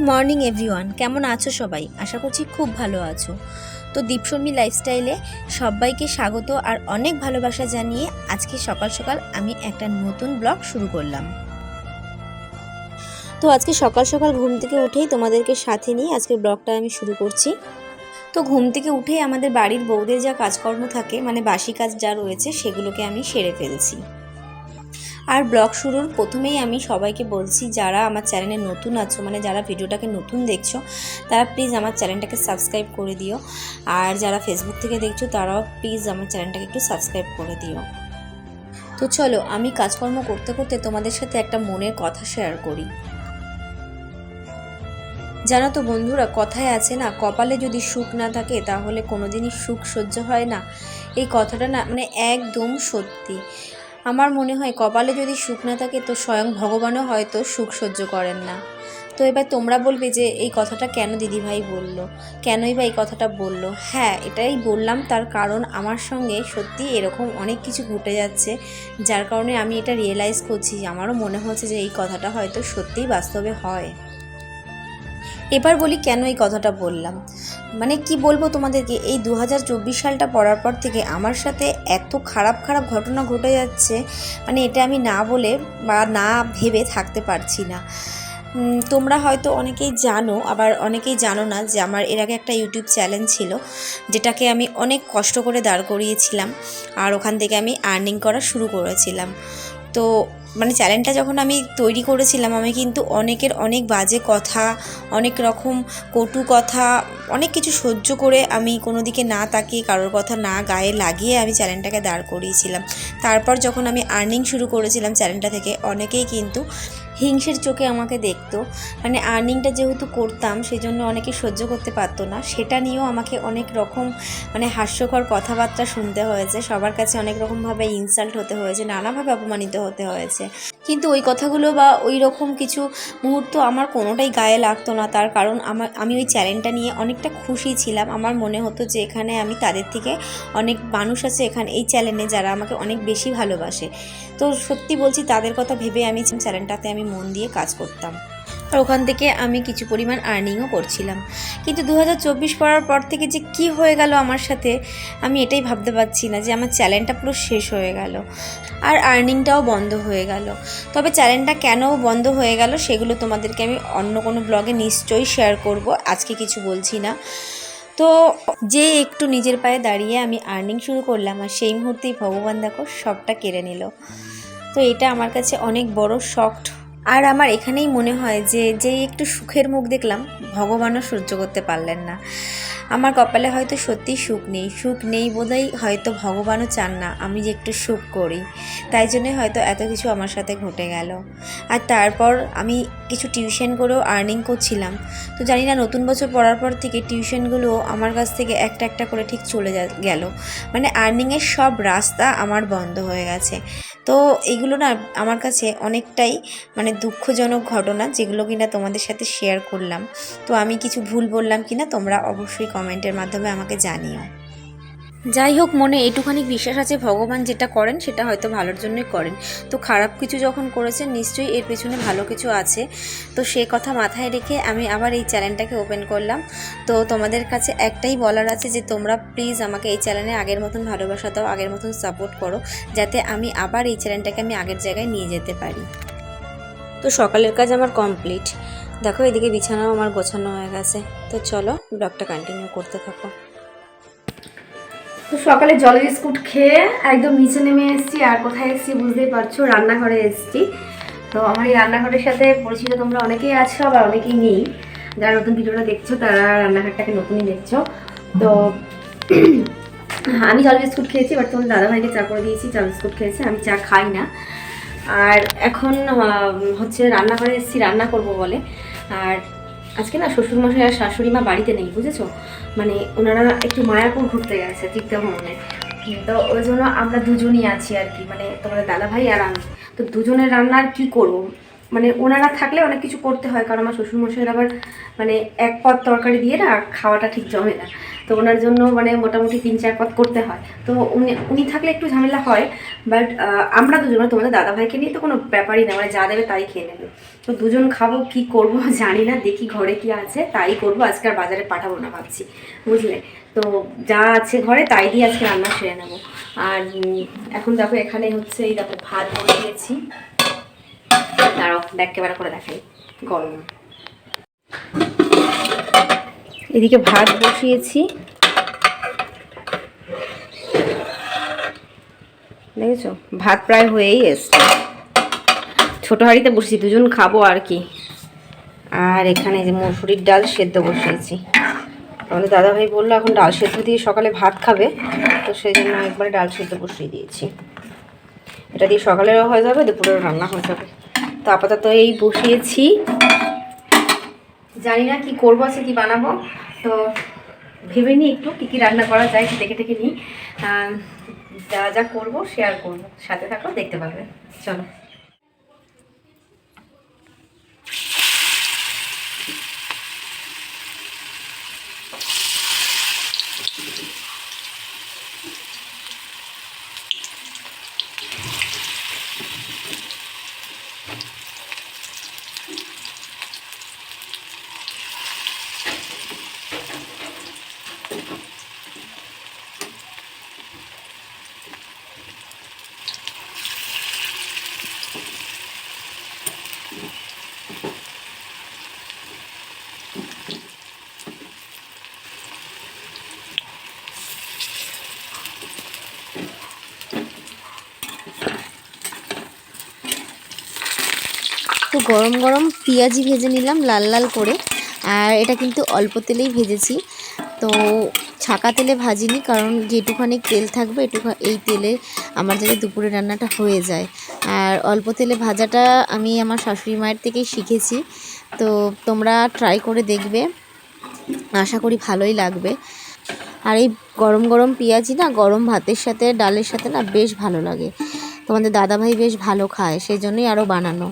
Morning everyone, কেমন আছো সবাই? আশা করছি খুব ভালো আছো। তো দীপশর্মী লাইফস্টাইলে সবাইকে স্বাগত আর অনেক ভালোবাসা জানিয়ে আজকে সকাল সকাল আমি একটা নতুন ব্লগ শুরু করলাম। তো আজকে সকাল সকাল ঘুম থেকে উঠেই তোমাদেরকে সাথে নিয়ে আজকের ব্লগটা আমি শুরু করছি। তো ঘুম থেকে উঠেই আমাদের বাড়ির বউদের যা কাজকর্ম থাকে, মানে বাসি কাজ যা রয়েছে সেগুলোকে আমি সেরে ফেলছি। আর ব্লগ শুরুর প্রথমেই আমি সবাইকে বলছি, যারা আমার চ্যানেলে নতুন আছো, মানে যারা ভিডিওটাকে নতুন দেখছো, তারা প্লিজ আমার চ্যানেলটাকে সাবস্ক্রাইব করে দিও। আর যারা ফেসবুক থেকে দেখছো তারাও প্লিজ আমার চ্যানেলটাকে একটু সাবস্ক্রাইব করে দিও। তো চলো আমি কাজকর্ম করতে করতে তোমাদের সাথে একটা মনের কথা শেয়ার করি। জানো তো বন্ধুরা, কথায় আছে না, কপালে যদি সুখ না থাকে তাহলে কোনোদিনই সুখ সহ্য হয় না। এই কথাটা না মানে একদম সত্যি। আমার মনে হয় কপালে যদি সুখ না থাকে তো স্বয়ং ভগবানও হয়তো সুখ সহ্য করেন না। তো এবার তোমরা বলবে যে এই কথাটা কেন দিদিভাই বলল, কেনই বা এই কথাটা বলল? হ্যাঁ, এটাই বললাম তার কারণ আমার সঙ্গে সত্যি এরকম অনেক কিছু ঘটে যাচ্ছে, যার কারণে আমি এটা রিয়েলাইজ করছি। আমারও মনে হচ্ছে যে এই কথাটা হয়তো সত্যিই বাস্তবে হয়। এবার বলি কেন এই কথাটা বললাম। মানে কি বলবো তোমাদেরকে, এই 2024 সালটা পড়ার পর থেকে আমার সাথে এত খারাপ খারাপ ঘটনা ঘটে যাচ্ছে, মানে এটা আমি না বলে বা না ভেবে থাকতে পারছি না। তোমরা হয়তো অনেকেই জানো, আবার অনেকেই জানো না যে আমার এর আগে একটা ইউটিউব চ্যানেল ছিল, যেটাকে আমি অনেক কষ্ট করে দাঁড় করিয়েছিলাম আর ওখান থেকে আমি আর্নিং করা শুরু করেছিলাম। তো মানে চ্যানেলটা যখন আমি তৈরি করেছিলাম, আমি কিন্তু অনেকের অনেক বাজে কথা, অনেক রকম কটু কথা, অনেক কিছু সহ্য করে আমি কোনো দিকে না তাকিয়ে কারোর কথা না গায়ে লাগিয়ে আমি চ্যানেলটাকে দাঁড় করিয়েছিলাম। তারপর যখন আমি আর্নিং শুরু করেছিলাম চ্যানেলটা থেকে, অনেকেই কিন্তু হিংসের চোখে আমাকে দেখতো। মানে আর্নিংটা যেহেতু করতাম সেই জন্য অনেকে সহ্য করতে পারতো না, সেটা নিয়েও আমাকে অনেক রকম মানে হাস্যকর কথাবার্তা শুনতে হয়েছে, সবার কাছে অনেক রকমভাবে ইনসাল্ট হতে হয়েছে, নানাভাবে অপমানিত হতে হয়েছে। কিন্তু ওই কথাগুলো বা ওই রকম কিছু মুহূর্ত আমার কোনোটাই গায়ে লাগতো না। তার কারণ আমি ওই চ্যানেলটা নিয়ে অনেকটা খুশি ছিলাম। আমার মনে হতো যে এখানে আমি তাদের থেকে অনেক মানুষ আছে এখানে এই চ্যানেলে যারা আমাকে অনেক বেশি ভালোবাসে। তো সত্যি বলছি, তাদের কথা ভেবে আমি চ্যানেলটাতে আমি মন দিয়ে কাজ করতাম আর ওখান থেকে আমি কিছু পরিমাণ আর্নিংও করছিলাম। কিন্তু 2024 পড়ার পর থেকে যে কি হয়ে গেল আমার সাথে, আমি এটাই ভাবতে পারছি না, যে আমার চ্যানেলটা পুরো শেষ হয়ে গেল আর আর্নিংটাও বন্ধ হয়ে গেল। তবে চ্যানেলটা কেন বন্ধ হয়ে গেল সেগুলো তোমাদেরকে আমি অন্য কোনো ব্লগে নিশ্চয়ই শেয়ার করব, আজকে কিছু বলছি না। তো যে একটু নিজের পায়ে দাঁড়িয়ে আমি আর্নিং শুরু করলাম আর সেই মুহূর্তেই ভগবান দেখো সবটা কেড়ে নিল। তো এটা আমার কাছে অনেক বড় শক। আর আমার এখানেই মনে হয় যে একটু সুখের মুখ দেখলাম, ভগবানও সহ্য করতে পারলেন না। আমার কপালে হয়তো সত্যিই সুখ নেই বোধহয়, হয়তো ভগবানও চান না আমি যে একটু সুখ করি, তাই জন্যই হয়তো এত কিছু আমার সাথে ঘটে গেল। আর তারপর আমি কিছু টিউশন করেও আর্নিং করছিলাম। তো জানি না নতুন বছর পড়ার পর থেকে টিউশনগুলো আমার কাছ থেকে একটা একটা করে ঠিক চলে গেল, মানে আর্নিংয়ের সব রাস্তা আমার বন্ধ হয়ে গেছে। তো এইগুলো না আমার কাছে অনেকটাই মানে দুঃখজনক ঘটনা, যেগুলো কিনা তোমাদের সাথে শেয়ার করলাম। তো আমি কিছু ভুল বললাম কিনা তোমরা অবশ্যই কমেন্টের মাধ্যমে আমাকে জানিও। যাই হোক, মনে এইটুখানি বিশ্বাস আছে, ভগবান যেটা করেন সেটা হয়তো ভালোর জন্যই করেন। তো খারাপ কিছু যখন করেছেন নিশ্চয়ই এর পেছনে ভালো কিছু আছে। তো সে কথা মাথায় রেখে আমি আবার এই চ্যানেলটাকে ওপেন করলাম। তো তোমাদের কাছে একটাই বলার আছে যে তোমরা প্লিজ আমাকে এই চ্যানেলে আগের মতন ভালোবাসা দাও, আগের মতন সাপোর্ট করো, যাতে আমি আবার এই চ্যানেলটাকে আমি আগের জায়গায় নিয়ে যেতে পারি। তো সকালের কাজ আমার কমপ্লিট, দেখো এদিকে বিছানাও আমার গোছানো হয়ে গেছে। তো চলো ব্লগটা কন্টিনিউ করতে থাকো। তো সকালে জলের বিস্কুট খেয়ে একদম নিচে নেমে এসেছি। আর কোথায় এসেছি বুঝতেই পারছো, রান্নাঘরে এসেছি। তো আমার এই রান্নাঘরের সাথে পরিচিত তোমরা অনেকেই আছো, আবার অনেকেই নেই। যারা নতুন ভিডিওটা দেখছো তারা রান্নাঘরটাকে নতুনই দেখছো। তো আমি জল বিস্কুট খেয়েছি, বাট তোমার দাদাভাইকে চা করে দিয়েছি, চা বিস্কুট খেয়েছে, আমি চা খাই না। আর এখন হচ্ছে রান্নাঘরে এসেছি রান্না করব বলে। আর আজকে না শ্বশুরমশাই আর শাশুড়ি মা বাড়িতে নেই, বুঝেছো, মানে ওনারা একটু মায়াপুর ঘুরতে গেছে তীর্থভ্রমণে। তো ওই জন্য আমরা দুজনই আছি আর কি, মানে তোমাদের দাদাভাই আর আমি। তো দুজনের রান্নার কি করবো, মানে ওনারা থাকলে অনেক কিছু করতে হয়, কারণ আমার শ্বশুরমশাইয়ের আবার মানে এক পদ তরকারি দিয়ে না খাওয়াটা ঠিক জমে না। তো ওনার জন্য মানে মোটামুটি 3-4 পদ করতে হয়। তো উনি থাকলে একটু ঝামেলা হয়, বাট আমরা দুজন মানে তোমাদের দাদাভাইকে নিয়ে তো কোনো ব্যাপারই না, মানে যা দেবে তাই খেয়ে নেবে। তো দুজন খাবো, কি করব জানি না, দেখি ঘরে কি আছে তাই করব, আজকে আর বাজারে পাঠাবো না ভাবছি, বুঝলে। তো যা আছে ঘরে তাই দিয়ে আজকে রান্না সেরে নেবো। আর এখন দেখো এখানে হচ্ছে এই দেখো ভাত বসিয়েছি, দাঁড়াও দেখ ক্যামেরা করে দেখাই, গরম। এদিকে ভাত বসিয়েছি, দেখেছো ভাত প্রায় হয়েই এসছে। ছোটো হাঁড়িতে বসিয়েছি, দুজন খাবো আর কি। আর এখানে যে মসুরির ডাল সেদ্ধ বসিয়েছি, আমাদের দাদাভাই বললো এখন ডাল সেদ্ধ দিয়ে সকালে ভাত খাবে, তো সেই জন্য একবারে ডাল সেদ্ধ বসিয়ে দিয়েছি। এটা দিয়ে সকালেরও হয়ে যাবে, দুপুরেও রান্না হয়ে যাবে। তো আপাতত এই বসিয়েছি, জানি না কি করবো আছে কি বানাবো, তো ভেবে নিই একটু কী কী রান্না করা যায়, একটু দেখে নিই। যা যা করবো শেয়ার করবো, সাথে থাকো দেখতে পাবে, চলো। তো গরম গরম পেঁয়াজি ভেজে নিলাম লাল লাল করে, আর এটা কিন্তু অল্প তেলেই ভেজেছি। তো ছাকা তেলে ভাজিনি, কারণ যেটুখানি তেল থাকবে এই তেলে আমার যাতে দুপুরে রান্নাটা হয়ে যায়। আর অল্প তেলে ভাজাটা আমি আমার শাশুড়ি মায়ের থেকেই শিখেছি, তো তোমরা ট্রাই করে দেখবে, আশা করি ভালোই লাগবে। আর এই গরম গরম পেঁয়াজি না গরম ভাতের সাথে ডালের সাথে না বেশ ভালো লাগে। তোমাদের দাদাভাই বেশ ভালো খায়, সেই জন্যই আরও বানানো।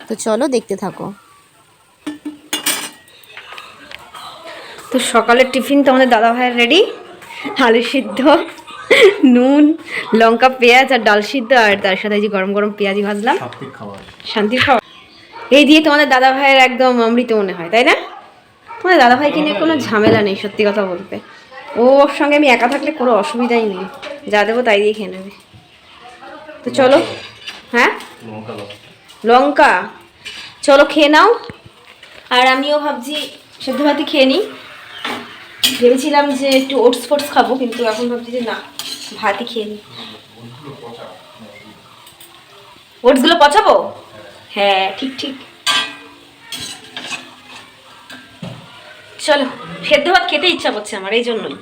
তো চলো দেখতে থাকো। তো সকালের টিফিন তো আমাদের দাদাভাইয়ের রেডি, আলু সিদ্ধ, নুন, লঙ্কা, পেঁয়াজ আর ডাল সিদ্ধ, আর তার সাথে যে গরম গরম পেঁয়াজি ভাজলাম, শান্তির খাওয়া। এই দিয়ে তোমাদের দাদাভাইয়ের একদম অমৃত মনে হয়, তাই না? তোমাদের দাদাভাইকে নিয়ে কোনো ঝামেলা নেই, সত্যি কথা বলতে। ওর সঙ্গে আমি একা থাকলে কোনো অসুবিধাই নেই, যা দেবো তাই দিয়ে খেয়ে নেবে। তো চলো, হ্যাঁ লঙ্কা, চলো খেয়ে নাও। আর আমিও ভাবছি সেদ্ধ ভাতই খেয়ে নিই। ভেবেছিলাম যে একটু ওটস ফোটস খাবো, কিন্তু এখন ভাবছি যে না, ভাতই খেয়ে নিই। ওটসগুলো পচাবো? হ্যাঁ ঠিক ঠিক, চলো। সেদ্ধ ভাত খেতে ইচ্ছা করছে আমার, এই জন্যই।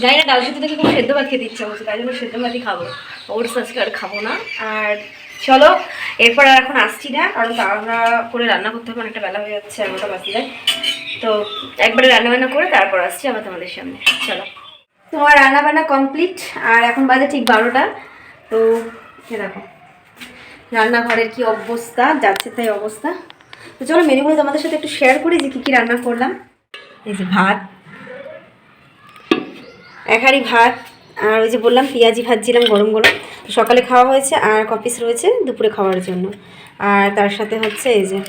জানি না ডাল সেদ্ধ থেকে কোনো সেদ্ধ ভাত খেতে ইচ্ছা করছে, তাই জন্য সেদ্ধ ভাতই খাবো, ওটস আজকে আর খাবো না। আর চলো এরপর আর এখন আসছি না, কারণ তাড়াহুড়া করে রান্না করতে হবে, অনেকটা বেলা হয়ে যাচ্ছে, 11টা বাজে যায়। তো একবারে রান্নাবান্না করে তারপর আসছি আবার তোমাদের সামনে, চলো। তোমার রান্নাবান্না কমপ্লিট, আর এখন বাজে ঠিক 12টা। তো দেখো রান্নাঘরের কি অবস্থা, যাচ্ছে তাই অবস্থা। তো চলো মেনুগুলো তোমাদের সাথে একটু শেয়ার করি যে কী কী রান্না করলাম। এই যে ভাত, এক হাঁড়ি ভাত, আর ওই যে বললাম পেঁয়াজি ভাজছিলাম গরম গরম, সকালে খাওয়া হয়েছে, আর কপিস রয়েছে দুপুরে খাওয়ার জন্য। আর তার সাথে হচ্ছে এই যে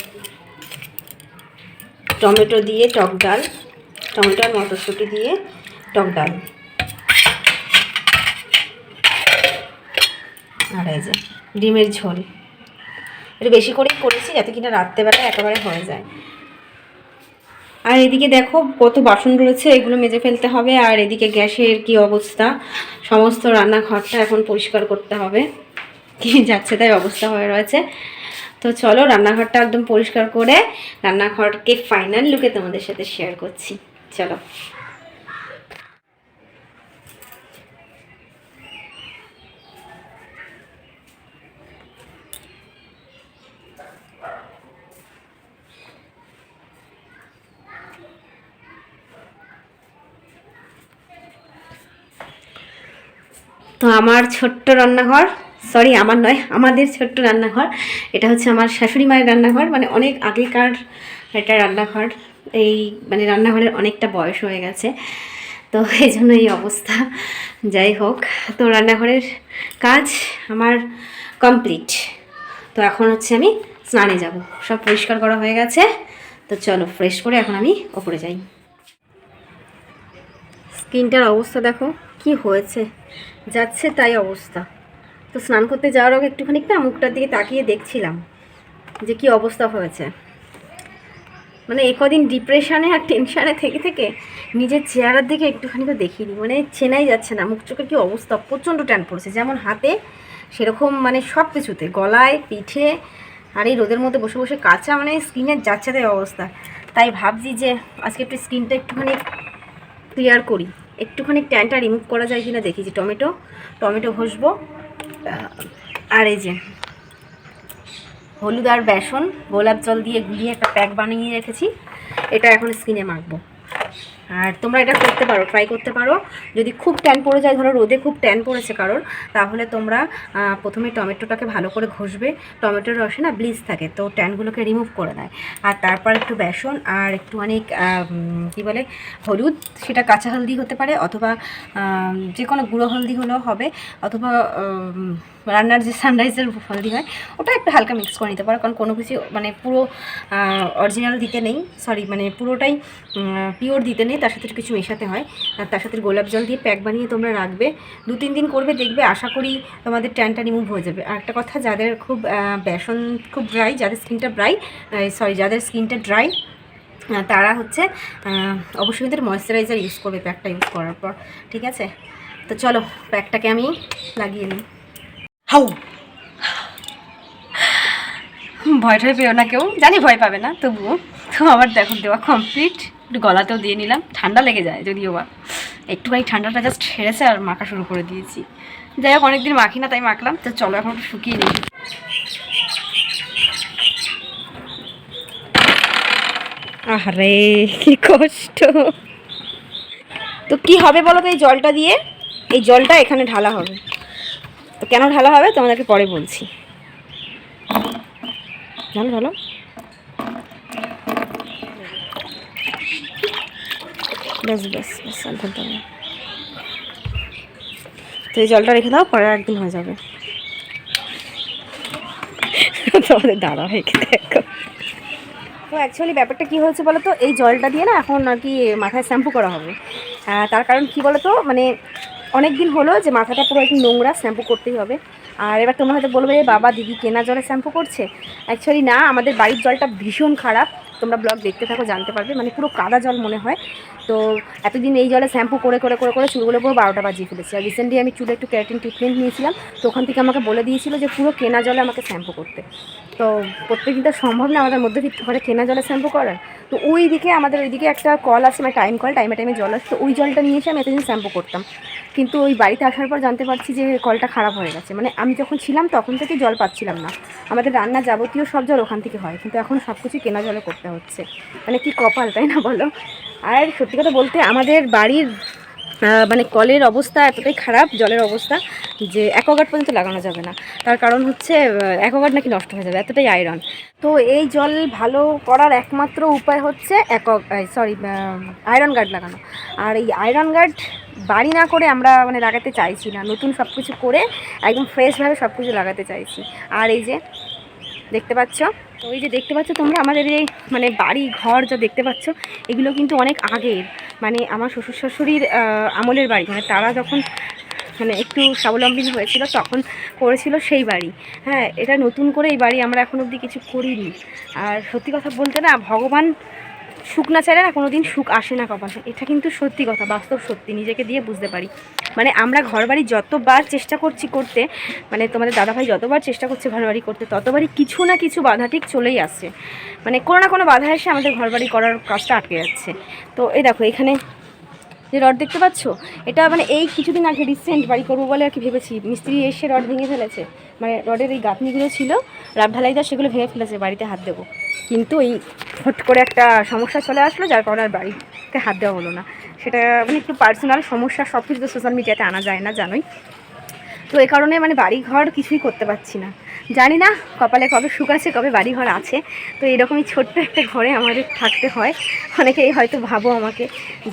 টমেটো দিয়ে টক ডাল, টমেটো আর মটরশুঁটি দিয়ে টক ডাল, আর এই যে ডিমের ঝোল। এটা বেশি করেই করেছি যাতে কিনা রাত্রেবেলা একেবারে হয়ে যায়। আর এদিকে দেখো কত বাসন রয়েছে, এগুলো মেজে ফেলতে হবে। আর এদিকে গ্যাসের কি অবস্থা, সমস্ত রান্নাঘরটা এখন পরিষ্কার করতে হবে, কি যাচ্ছে তাই অবস্থা হয়ে রয়েছে। তো চলো রান্নাঘরটা একদম পরিষ্কার করে রান্নাঘরকে ফাইনাল লুকে তোমাদের সাথে শেয়ার করছি, চলো। তো আমার ছোট্ট রান্নাঘর, সরি আমার নয়, আমাদের ছোট্ট রান্নাঘর। এটা হচ্ছে আমার শাশুড়ি মায়ের রান্নাঘর, মানে অনেক আগেকার এটা রান্নাঘর। এই মানে রান্নাঘরের অনেকটা বয়স হয়ে গেছে, তো এই জন্য এই অবস্থা। যাই হোক, তো রান্নাঘরের কাজ আমার কমপ্লিট। তো এখন হচ্ছে আমি স্নানে যাব, সব পরিষ্কার করা হয়ে গেছে। তো চলো ফ্রেশ করে এখন আমি ওপরে যাই। স্কিনটার অবস্থা দেখো কি হয়েছে, যাচ্ছে তাই অবস্থা। তো স্নান করতে যাওয়ার আগে একটুখানি না মুখটার দিকে তাকিয়ে দেখছিলাম যে কি অবস্থা হয়েছে। মানে এ কদিন ডিপ্রেশনে আর টেনশানে থেকে থেকে নিজের চেহারার দিকে একটুখানি তো দেখিনি, মানে চেনাই যাচ্ছে না মুখ চোখের কি অবস্থা। প্রচণ্ড ট্যান পড়েছে, যেমন হাতে সেরকম মানে সব কিছুতে, গলায়, পিঠে, আর এই রোদের মধ্যে বসে বসে কাঁচা, মানে স্কিনের যাচ্ছে তাই অবস্থা। তাই ভাবছি যে আজকে একটু স্কিনটা একটুখানি ক্লিয়ার করি, একটুখানি ট্যানটা রিমুভ করা যায় কিনা দেখি। যে টমেটো ঘষবো, আর এই যে হলুদ আর বেসন গোলাপ জল দিয়ে গুলিয়ে একটা প্যাক বানিয়ে রেখেছি, এটা এখন স্কিনে মাখবো। আর তোমরা এটা করতে পারো, ট্রাই করতে পারো। যদি খুব ট্যান পড়ে যায়, ধরো রোদে খুব ট্যান পড়েছে কারোর, তাহলে তোমরা প্রথমে টমেটোটাকে ভালো করে ঘষবে। টমেটোর রসে না ব্লিচ থাকে, তো ট্যানগুলোকে রিমুভ করে দেয়। আর তারপর একটু বেসন আর একটু অনেক কী বলে হলুদ, সেটা কাঁচা হলদি হতে পারে, অথবা যে কোনো গুঁড়ো হলদি হলেও হবে, অথবা রান্নার যে সানরাইজের হলদি হয় ওটা একটু হালকা মিক্স করে নিতে পারো। কারণ কোনো কিছু মানে পুরো অরিজিনাল দিতে নেই, সরি মানে পুরোটাই পিওর দিতে নেই, তার সাথে কিছু মেশাতে হয়। আর তার সাথে গোলাপ জল দিয়ে প্যাক বানিয়ে তোমরা রাখবে, 2-3 দিন করবে, দেখবে আশা করি তোমাদের ট্যানটা রিমুভ হয়ে যাবে। আর একটা কথা, যাদের খুব বেসন খুব ড্রাই, যাদের স্কিনটা ড্রাই তারা হচ্ছে অবশ্যই কিন্তু ময়েশ্চারাইজার ইউজ করবে প্যাকটা ইউজ করার পর, ঠিক আছে? তো চলো প্যাকটাকে আমি লাগিয়ে নিই। হাউ, ভয় টয় পেও না কেউ, জানি ভয় পাবে না, তবুও তো আমার দেখো দেওয়া কমপ্লিট। একটু গলাতেও দিয়ে নিলাম, ঠান্ডা লেগে যায় যদিও বা, একটুখানি ঠান্ডাটা জাস্ট সেরেছে আর মাখা শুরু করে দিয়েছি। যাই হোক, অনেকদিন মাখি না তাই মাখলাম। তো চলো এখন একটু শুকিয়ে নিই। আরে কি কষ্ট। তো কি হবে বলো তো, এই জলটা দিয়ে, এই জলটা এখানে ঢালা হবে। তো কেন ঢালা হবে তোমাদেরকে পরে বলছি। ঢালো ব্যাস আর ঢালতে হবে। তো এই জলটা রেখে দাও, পরে একদিন হয়ে যাবে। তোমাদের দাঁড়া হয়ে দেখো। তো অ্যাকচুয়ালি ব্যাপারটা কী হয়েছে বলো তো, এই জলটা দিয়ে না এখন আর কি মাথায় শ্যাম্পু করা হবে। তার কারণ কী বলো তো, মানে অনেক দিন হলো যে মাথাটা পুরো একটু নোংরা, শ্যাম্পু করতেই হবে। আর এবার তোমরা হয়তো বলবে বাবা দিদি কেনা জলে শ্যাম্পু করছে। অ্যাকচুয়ালি না, আমাদের বাড়ির জলটা ভীষণ খারাপ, তোমরা ব্লগ দেখতে থাকো জানতে পারবে। মানে পুরো কাদা জল মনে হয়। তো এতদিন এই জলে শ্যাম্পু করে চুলগুলো পুরো 12টা বাজিয়ে ফেলেছি। আর রিসেন্টলি আমি চুলে একটু ক্যারাটিন ট্রিটমেন্ট নিয়েছিলাম, তো ওখান থেকে আমাকে বলে দিয়েছিল যে পুরো কেনা জলে আমাকে শ্যাম্পু করতে। তো প্রত্যেকদিন তো সম্ভব না আমাদের মধ্যবিত্ত ঘরে কেনা জলে শ্যাম্পু করার। তো ওই দিকে আমাদের ওইদিকে একটা কল আছে, মানে টাইমে জল আসে, তো ওই জলটা নিয়ে এসে আমি এতদিন শ্যাম্পু করতাম। কিন্তু ওই বাড়িতে আসার পর জানতে পারছি যে কলটা খারাপ হয়ে গেছে। মানে আমি যখন ছিলাম তখন থেকে জল পাচ্ছিলাম না, আমাদের রান্না যাবতীয় সব জল ওখান থেকে হয়, কিন্তু এখন সব কিছু কেনা জলে করতে হচ্ছে। মানে কি কপাল, তাই না বলো? আর সত্যি কথা বলতে আমাদের বাড়ির মানে কলের অবস্থা এতটাই খারাপ, জলের অবস্থা, যে অ্যাকোয়াগার্ড পর্যন্ত লাগানো যাবে না। তার কারণ হচ্ছে অ্যাকোয়াগার্ড নাকি নষ্ট হয়ে যাবে, এতটাই আয়রন। তো এই জল ভালো করার একমাত্র উপায় হচ্ছে আয়রন গার্ড লাগানো। আর এই আয়রন গার্ড বাড়ি না করে আমরা মানে লাগাতে চাইছি না, নতুন সব কিছু করে একদম ফ্রেশভাবে সব কিছু লাগাতে চাইছি। আর এই যে দেখতে পাচ্ছ, তো ওই যে দেখতে পাচ্ছ তোমরা আমাদের এই মানে বাড়ি ঘর যা দেখতে পাচ্ছ, এগুলো কিন্তু অনেক আগের, মানে আমার শ্বশুর শাশুড়ির আমলের বাড়ি। মানে তারা যখন মানে একটু স্বাবলম্বী হয়েছিল তখন করেছিল সেই বাড়ি। হ্যাঁ, এটা নতুন করে এই বাড়ি আমরা এখন অবধি কিছু করিনি। আর সত্যি কথা বলতে না, ভগবান সুখ না চাইলে না কোনো দিন সুখ আসে না কপালে, এটা কিন্তু সত্যি কথা, বাস্তব সত্যি, নিজেকে দিয়ে বুঝতে পারি। মানে আমরা ঘরবাড়ি যতবার চেষ্টা করছি করতে, মানে তোমাদের দাদাভাই যতবার চেষ্টা করছে ঘরবাড়ি করতে, ততবারই কিছু না কিছু বাধা ঠিক চলেই আসছে। মানে কোনো না কোনো বাধা এসে আমাদের ঘরবাড়ি করার কাজটা আটকে যাচ্ছে। তো এই দেখো এখানে যে রড দেখতে পাচ্ছ, এটা মানে এই কিছুদিন আগে রিসেন্ট বাড়ি করবো বলে আর কি ভেবেছি, মিস্ত্রি এসে রড ভেঙে ফেলেছে। মানে রডের এই গাঁথনিগুলো ছিল রাব ঢালাইদার, সেগুলো ভেঙে ফেলেছে, বাড়িতে হাত দেবো। কিন্তু এই হট করে একটা সমস্যা চলে আসলো, যার কারণে আর বাড়িতে হাত দেওয়া হলো না। সেটা মানে একটু পার্সোনাল সমস্যা, সব কিছু তো সোশ্যাল মিডিয়াতে আনা যায় না জানোই। তো এই কারণে মানে বাড়ি ঘর কিছুই করতে পারছি না। জানি না কপালে কবে সুখ আছে, কবে বাড়ি ঘর আছে। তো এরকমই ছোট্ট একটা ঘরে আমাদের থাকতে হয়। অনেকেই হয়তো ভাবো আমাকে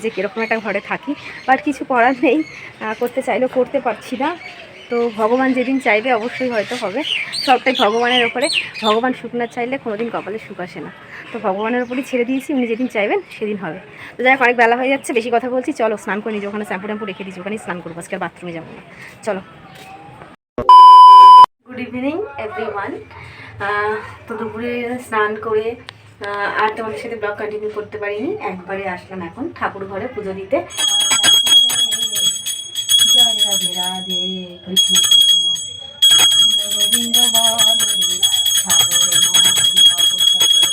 যে কীরকম একটা ঘরে থাকি, বাট কিছু করার নেই, করতে চাইলেও করতে পারছি না। তো ভগবান যেদিন চাইবে অবশ্যই হয়তো হবে, সবটাই ভগবানের ওপরে। ভগবান সুখ না চাইলে কোনোদিন কপালে সুখ আসে না। তো ভগবানের ওপরই ছেড়ে দিয়েছি, উনি যেদিন চাইবেন সেদিন হবে। তো যাই হোক, অনেক বেলা হয়ে যাচ্ছে, বেশি কথা বলছি, চলো স্নান করে নিজে, ওখানে শ্যাম্পু ট্যাম্পু রেখে দিচ্ছি, ওখানেই স্নান করবো, আজকে বাথরুমে যাবো না। চলো। Good evening everyone. তো দুপুরে স্নান করে আর তোমাদের সাথে ব্লগ কন্টিনিউ করতে পারিনি, একবারে আসলাম এখন ঠাকুর ঘরে পুজো দিতে। জয় রাধে রাধে, কৃষ্ণ কৃষ্ণ গোবিন্দ বলে, সাগরে মন তপস্যা করি,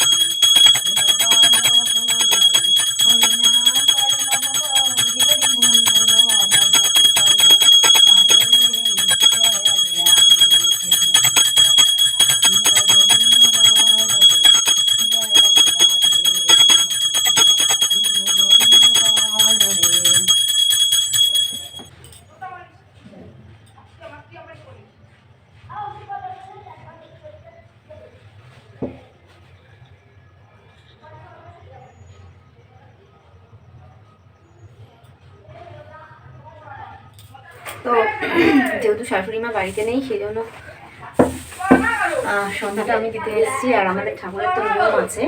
তো যেহেতু শাশুড়ি মা বাড়িতে নেই, সেই জন্য সন্ধ্যাটা আমি দিতে এসেছি। আর আমাদের ঠাকুরের তো নিয়ম আছে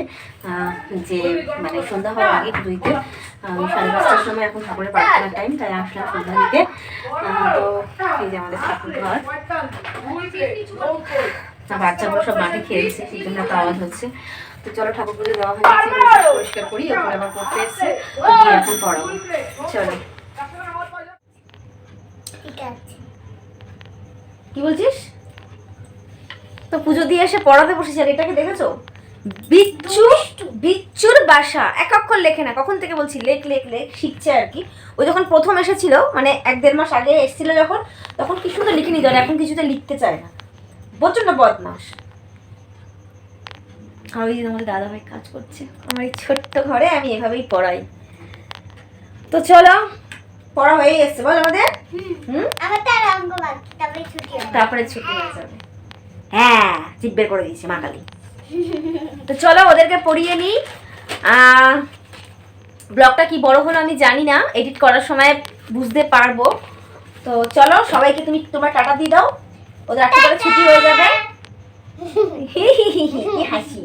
যে মানে সন্ধ্যা হওয়ার আগে পুজো দিতে। 5:30টার সময় এখন ঠাকুরের প্রার্থনার টাইম, তাই আসলাম সন্ধ্যা দিতে। তো এই যে আমাদের ঠাকুর ঘর, বাচ্চাগুলো সব মাঠে খেলছে, সেই জন্য একটা আওয়াজ হচ্ছে। তো চলো, ঠাকুর পুজো দেওয়া হয়ে যাচ্ছে, পরিষ্কার করি, ওপরে আবার পড়তে এসছে, এখন পড়াবো। চলো। কি বলছিস? তো পুজো দিয়ে এসে পড়াতে বসেছে। আর এটাকে দেখেছো? বিচ্ছু, বিচ্ছুর বাসা। এক অক্ষর লেখে না, কখন থেকে বলছি লেখ লেখ লেখ, শিখছে আর কি। ওই যখন প্রথম এসেছিল, মানে 1-1.5 মাস আগে এসেছিল যখন, তখন কি সুন্দর লিখে নিত, এখন কিছুতে লিখতে চায় না, প্রচন্ড বদমাস। আর ওই আমাদের দাদাভাই কাজ করছে আমার এই ছোট্ট ঘরে, আমি এভাবেই পড়াই। তো চলো, পড়া হয়ে গেছে বল আমাদের। তারপরে ছুটি হয়ে যাবে। হ্যাঁ, জিভ বের করে দিয়েছে মা কালী। তো চলো, ওদেরকে পড়িয়ে নিই। ব্লগটা কি বড় হলো আমি জানি না, এডিট করার সময় বুঝতে পারবো। তো চলো, সবাইকে তুমি তোমার টাটা দিয়ে দাও, ওদের একেবারে ছুটি হয়ে যাবে। হাসি।